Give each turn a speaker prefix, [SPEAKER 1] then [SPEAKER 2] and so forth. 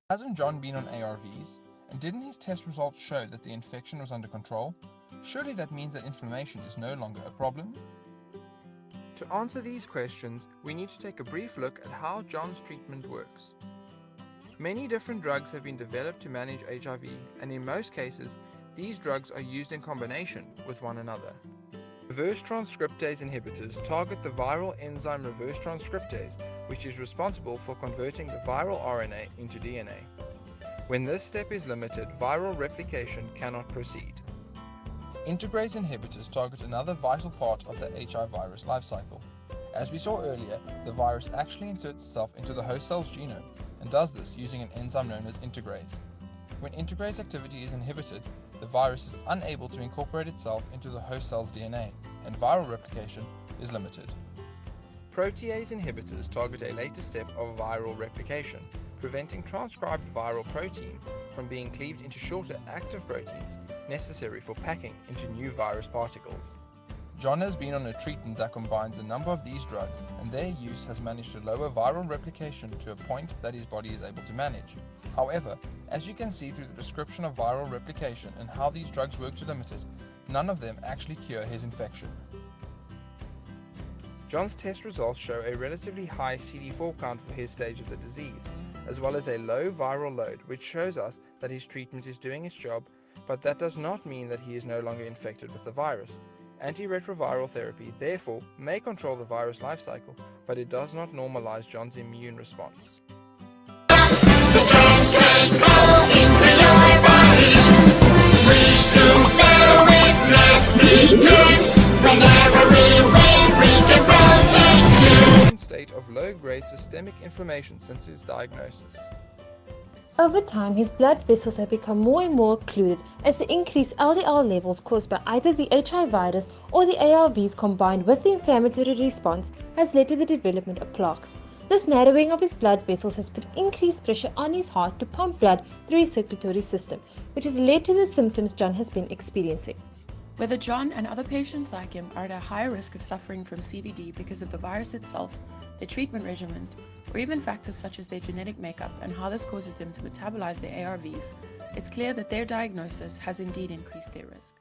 [SPEAKER 1] Hasn't John been on ARVs? And didn't his test results show that the infection was under control? Surely that means that inflammation is no longer a problem? To answer these questions, we need to take a brief look at how John's treatment works. Many different drugs have been developed to manage HIV, and in most cases, these drugs are used in combination with one another. Reverse transcriptase inhibitors target the viral enzyme reverse transcriptase, which is responsible for converting the viral RNA into DNA. When this step is limited, viral replication cannot proceed. Integrase inhibitors target another vital part of the HIV virus life cycle. As we saw earlier, the virus actually inserts itself into the host cell's genome and does this using an enzyme known as integrase. When integrase activity is inhibited, the virus is unable to incorporate itself into the host cell's DNA, and viral replication is limited. Protease inhibitors target a later step of viral replication, preventing transcribed viral proteins from being cleaved into shorter active proteins necessary for packing into new virus particles. John has been on a treatment that combines a number of these drugs, and their use has managed to lower viral replication to a point that his body is able to manage. However, as you can see through the description of viral replication and how these drugs work to limit it, none of them actually cure his infection. John's test results show a relatively high CD4 count for his stage of the disease, as well as a low viral load, which shows us that his treatment is doing its job, but that does not mean that he is no longer infected with the virus. Antiretroviral therapy, therefore, may control the virus life cycle, but it does not normalize John's immune response.
[SPEAKER 2] The germs can go into your body. We do battle with nasty germs. Whenever we win, we can protect you.
[SPEAKER 1] State of low-grade systemic inflammation since his diagnosis.
[SPEAKER 3] Over time, his blood vessels have become more and more occluded as the increased LDL levels caused by either the HIV virus or the ARVs combined with the inflammatory response has led to the development of plaques. This narrowing of his blood vessels has put increased pressure on his heart to pump blood through his circulatory system, which has led to the symptoms John has been experiencing.
[SPEAKER 4] Whether John and other patients like him are at a higher risk of suffering from CVD because of the virus itself, their treatment regimens, or even factors such as their genetic makeup and how this causes them to metabolize their ARVs, it's clear that their diagnosis has indeed increased their risk.